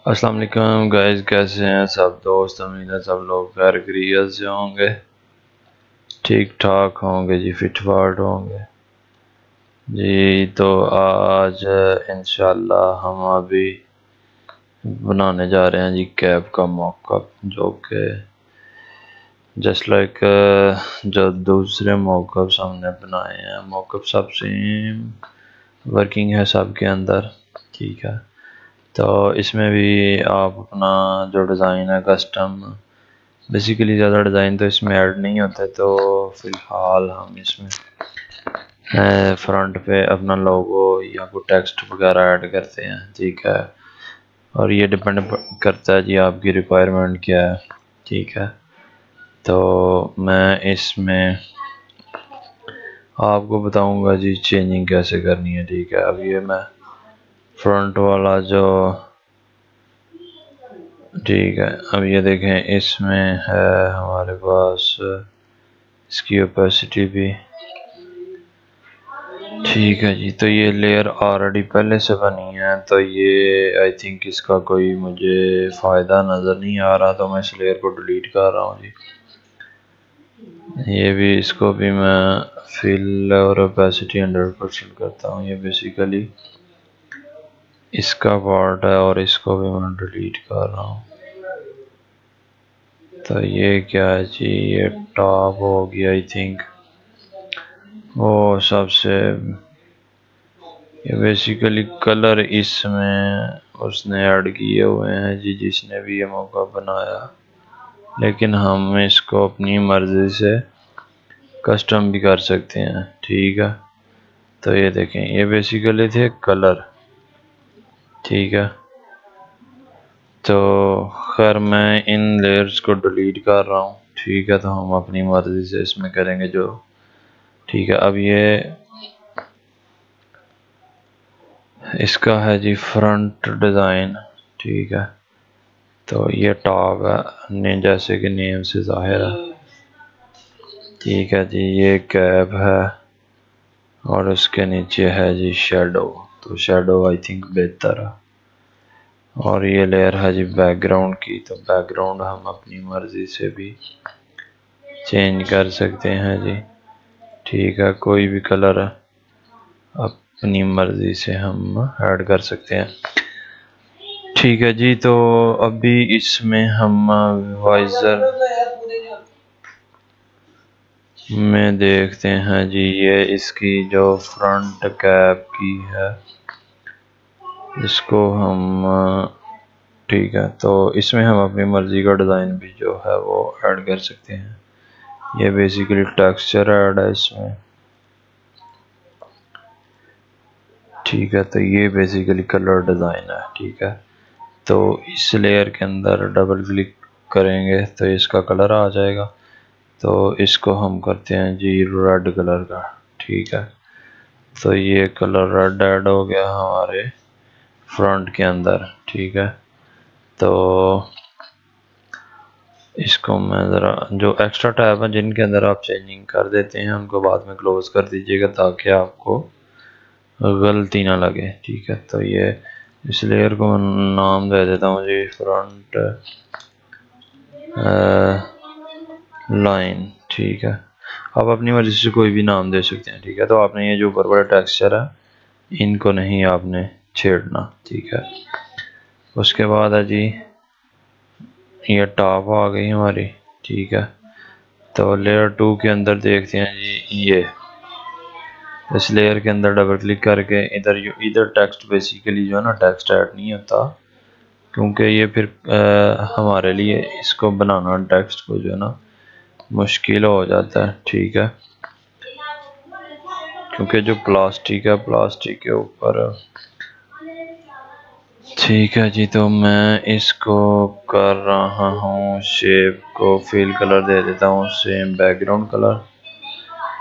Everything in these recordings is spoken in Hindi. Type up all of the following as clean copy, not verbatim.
अस्सलाम वालेकुम गाइस, कैसे हैं सब दोस्त। उम्मीद है सब लोग खैर खैरियत से होंगे, ठीक ठाक होंगे जी, फिट फाट होंगे जी। तो आज इंशाल्लाह हम अभी बनाने जा रहे हैं जी कैब का मॉकअप, जो कि जस्ट लाइक जो दूसरे मॉकअप्स हमने बनाए हैं, मॉकअप सब सेम वर्किंग है सबके अंदर, ठीक है। तो इसमें भी आप अपना जो डिज़ाइन है कस्टम, बेसिकली ज़्यादा डिज़ाइन तो इसमें ऐड नहीं होते, तो फ़िलहाल हम इसमें फ्रंट पे अपना लोगो या कोई टेक्स्ट वगैरह ऐड करते हैं, ठीक है। और ये डिपेंड करता है जी आपकी रिक्वायरमेंट क्या है, ठीक है। तो मैं इसमें आपको बताऊंगा जी चेंजिंग कैसे करनी है, ठीक है। अब ये मैं फ्रंट वाला जो, ठीक है, अब ये देखें इसमें है हमारे पास इसकी ओपेसिटी भी, ठीक है जी। तो ये लेयर ऑलरेडी पहले से बनी है, तो ये आई थिंक इसका कोई मुझे फ़ायदा नज़र नहीं आ रहा, तो मैं इस लेयर को डिलीट कर रहा हूँ जी। ये भी, इसको भी मैं फिल और ओपेसिटी 100% करता हूँ। ये बेसिकली इसका पार्ट है और इसको भी मैं डिलीट कर रहा हूँ। तो ये क्या है जी, ये टॉप हो गया आई थिंक, वो सबसे, ये बेसिकली कलर इसमें उसने ऐड किए हुए हैं जी, जिसने भी ये मौका बनाया, लेकिन हम इसको अपनी मर्ज़ी से कस्टम भी कर सकते हैं, ठीक है। तो ये देखें, ये बेसिकली थे कलर, ठीक है। तो खैर मैं इन लेयर्स को डिलीट कर रहा हूँ, ठीक है। तो हम अपनी मर्ज़ी से इसमें करेंगे जो, ठीक है। अब ये इसका है जी फ्रंट डिज़ाइन, ठीक है। तो ये टॉप है ने, जैसे कि नेम से ज़ाहिर है, ठीक है जी। ये कैप है और उसके नीचे है जी शेडो, तो शेडो आई थिंक बेहतर है। और ये लेयर है जी बैकग्राउंड की, तो बैकग्राउंड हम अपनी मर्ज़ी से भी चेंज कर सकते हैं जी, ठीक है। कोई भी कलर अपनी मर्ज़ी से हम ऐड कर सकते हैं, ठीक है जी। तो अभी इसमें हम वाइज़र में देखते हैं जी, ये इसकी जो फ्रंट कैप की है, इसको हम, ठीक है। तो इसमें हम अपनी मर्ज़ी का डिज़ाइन भी जो है वो ऐड कर सकते हैं। ये बेसिकली टेक्सचर ऐड है इसमें, ठीक है। तो ये बेसिकली कलर डिज़ाइन है, ठीक है। तो इस लेयर के अंदर डबल क्लिक करेंगे तो इसका कलर आ जाएगा। तो इसको हम करते हैं जी रेड कलर का, ठीक है। तो ये कलर रेड ऐड हो गया हमारे फ्रंट के अंदर, ठीक है। तो इसको मैं ज़रा, जो एक्स्ट्रा टैब हैं जिनके अंदर आप चेंजिंग कर देते हैं उनको बाद में क्लोज़ कर दीजिएगा, ताकि आपको गलती ना लगे, ठीक है। तो ये इस लेयर को मैं नाम दे देता हूँ जी फ्रंट लाइन, ठीक है। आप अपनी मर्ज़ी से कोई भी नाम दे सकते हैं, ठीक है। तो आपने ये जो ऊपर बड़ा टेक्सचर है इनको नहीं आपने छेड़ना, ठीक है। उसके बाद है जी ये टॉप आ गई हमारी, ठीक है। तो लेयर 2 के अंदर देखते हैं जी, ये इस लेयर के अंदर डबल क्लिक करके इधर टेक्स्ट, बेसिकली जो है ना टेक्स्ट ऐड नहीं होता, क्योंकि ये फिर हमारे लिए इसको बनाना टेक्स्ट को जो है ना मुश्किल हो जाता है, ठीक है। क्योंकि जो प्लास्टिक है, प्लास्टिक के ऊपर, ठीक है जी। तो मैं इसको कर रहा हूँ, शेप को फिल कलर दे देता हूँ सेम बैकग्राउंड कलर,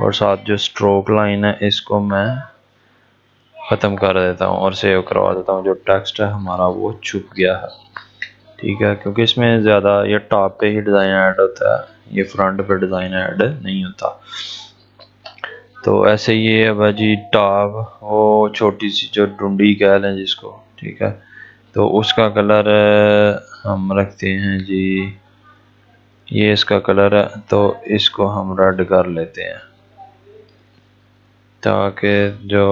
और साथ जो स्ट्रोक लाइन है इसको मैं ख़त्म कर देता हूँ और सेव करवा देता हूँ। जो टेक्स्ट है हमारा वो छुप गया है, ठीक है। क्योंकि इसमें ज़्यादा ये टॉप पे ही डिज़ाइन ऐड होता है, ये फ्रंट पे डिज़ाइन ऐड नहीं होता। तो ऐसे ये अब जी टॉप, वो छोटी सी जो डुंडी कह लें जिसको, ठीक है। तो उसका कलर हम रखते हैं जी, ये इसका कलर है, तो इसको हम रेड कर लेते हैं ताकि जो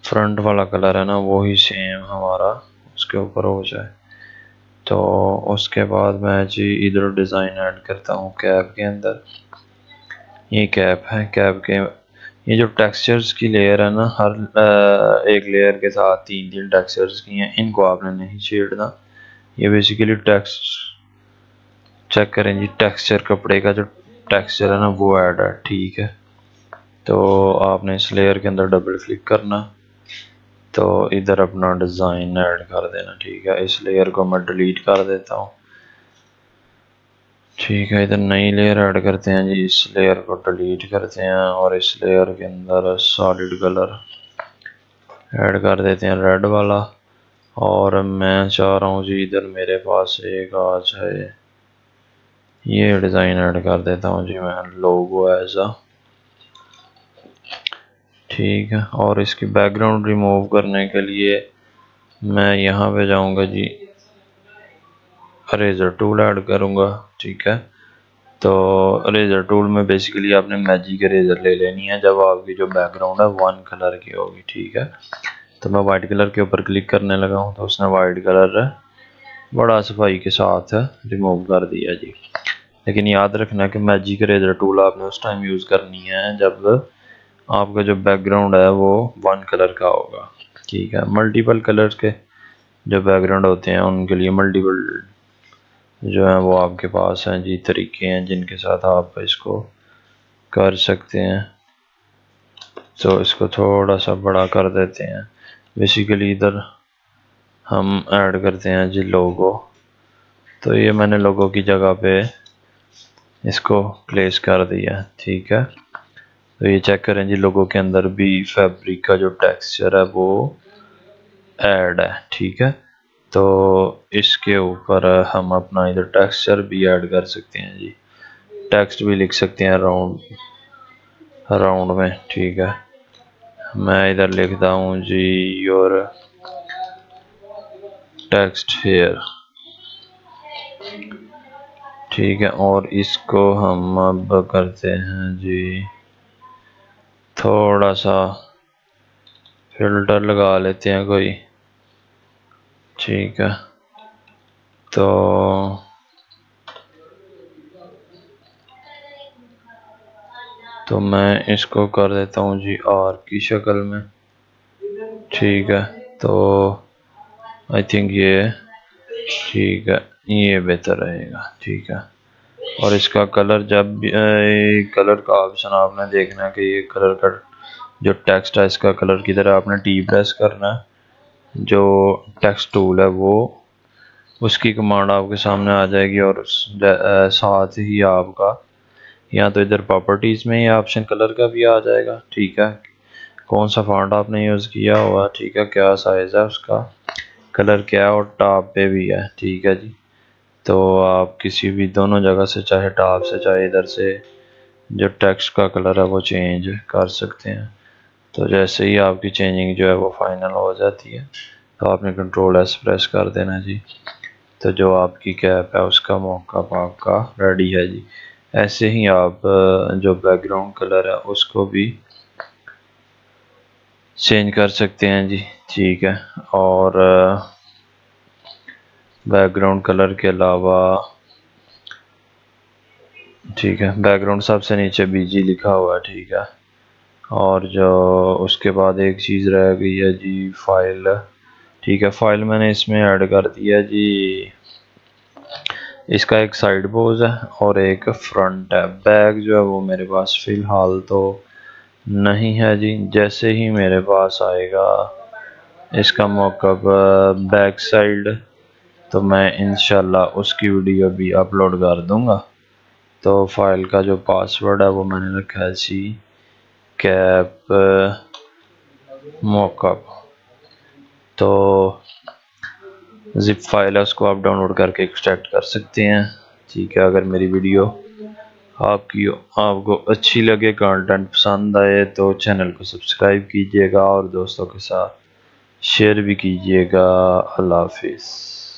फ्रंट वाला कलर है ना वो ही सेम हमारा उसके ऊपर हो जाए। तो उसके बाद मैं जी इधर डिज़ाइन ऐड करता हूँ कैप के अंदर। ये कैप है, कैप के ये जो टेक्सचर्स की लेयर है ना, हर एक लेयर के साथ तीन तीन टेक्सचर्स की हैं, इनको आपने नहीं छेड़ना। ये बेसिकली चेक करें जी, टेक्सचर कपड़े का जो टेक्सचर है ना वो ऐड है, ठीक है। तो आपने इस लेयर के अंदर डबल क्लिक करना, तो इधर अपना डिज़ाइन ऐड कर देना, ठीक है। इस लेयर को मैं डिलीट कर देता हूँ, ठीक है। इधर नई लेयर ऐड करते हैं जी, इस लेयर को डिलीट करते हैं और इस लेयर के अंदर सॉलिड कलर ऐड कर देते हैं, रेड वाला। और मैं चाह रहा हूँ जी इधर मेरे पास एक आ जाए, ये डिज़ाइन ऐड कर देता हूँ जी मैं, लोगो ऐसा, ठीक है। और इसकी बैकग्राउंड रिमूव करने के लिए मैं यहाँ पे जाऊँगा जी, इरेजर टूल ऐड करूँगा, ठीक है। तो इरेजर टूल में बेसिकली आपने मैजिक इरेजर ले लेनी है जब आपकी जो बैकग्राउंड है वन कलर की होगी, ठीक है। तो मैं वाइट कलर के ऊपर क्लिक करने लगा हूँ, तो उसने वाइट कलर बड़ा सफाई के साथ रिमूव कर दिया जी। लेकिन याद रखना कि मैजिक इरेजर टूल आपने उस टाइम यूज़ करनी है जब आपका जो बैकग्राउंड है वो वन कलर का होगा, ठीक है। मल्टीपल कलर्स के जो बैकग्राउंड होते हैं उनके लिए मल्टीपल जो है वो आपके पास हैं जी तरीके हैं जिनके साथ आप इसको कर सकते हैं। तो इसको थोड़ा सा बड़ा कर देते हैं। बेसिकली इधर हम ऐड करते हैं जी लोगो, तो ये मैंने लोगो की जगह पे इसको प्लेस कर दिया, ठीक है। तो ये चेक करें जी, लोगो के अंदर भी फैब्रिक का जो टेक्सचर है वो ऐड है, ठीक है। तो इसके ऊपर हम अपना इधर टेक्सचर भी ऐड कर सकते हैं जी, टेक्स्ट भी लिख सकते हैं राउंड में, ठीक है। मैं इधर लिखता हूँ जी योर टेक्स्ट हेयर, ठीक है। और इसको हम अब करते हैं जी थोड़ा सा फिल्टर लगा लेते हैं कोई, ठीक है। तो मैं इसको कर देता हूँ जी आर की शक्ल में, ठीक है। तो आई थिंक ये ठीक है, ये बेहतर रहेगा, ठीक है। और इसका कलर जब कलर का ऑप्शन आपने देखना है कि ये कलर का जो टेक्स्ट है इसका कलर किधर है, आपने टी प्रेस करना है, जो टेक्स्ट टूल है वो उसकी कमांड आपके सामने आ जाएगी और साथ ही आपका या तो इधर प्रॉपर्टीज में ये ऑप्शन कलर का भी आ जाएगा, ठीक है। कौन सा फॉन्ट आपने यूज़ किया हुआ, ठीक है, क्या साइज़ है उसका, कलर क्या है, और टॉप पे भी है, ठीक है जी। तो आप किसी भी दोनों जगह से, चाहे टॉप से चाहे इधर से, जो टेक्स्ट का कलर है वो चेंज कर सकते हैं। तो जैसे ही आपकी चेंजिंग जो है वो फाइनल हो जाती है तो आपने कंट्रोल एस प्रेस कर देना जी। तो जो आपकी कैप है उसका मॉकअप आपका रेडी है जी। ऐसे ही आप जो बैकग्राउंड कलर है उसको भी चेंज कर सकते हैं जी, ठीक है। और बैकग्राउंड कलर के अलावा, ठीक है, बैकग्राउंड सबसे नीचे बीजी लिखा हुआ है, ठीक है। और जो उसके बाद एक चीज़ रह गई है जी फाइल, ठीक है। फाइल मैंने इसमें ऐड कर दिया जी, इसका एक साइड पोज है और एक फ्रंट है। बैक जो है वो मेरे पास फ़िलहाल तो नहीं है जी, जैसे ही मेरे पास आएगा इसका मॉकअप बैक साइड तो मैं इंशाल्लाह उसकी वीडियो भी अपलोड कर दूंगा। तो फाइल का जो पासवर्ड है वो मैंने रखा है सी कैप मॉकअप। तो जिप फाइल है उसको आप डाउनलोड करके एक्सट्रैक्ट कर सकते हैं, ठीक है। अगर मेरी वीडियो आपको अच्छी लगे, कंटेंट पसंद आए तो चैनल को सब्सक्राइब कीजिएगा और दोस्तों के साथ शेयर भी कीजिएगा। अल्लाह हाफिज़।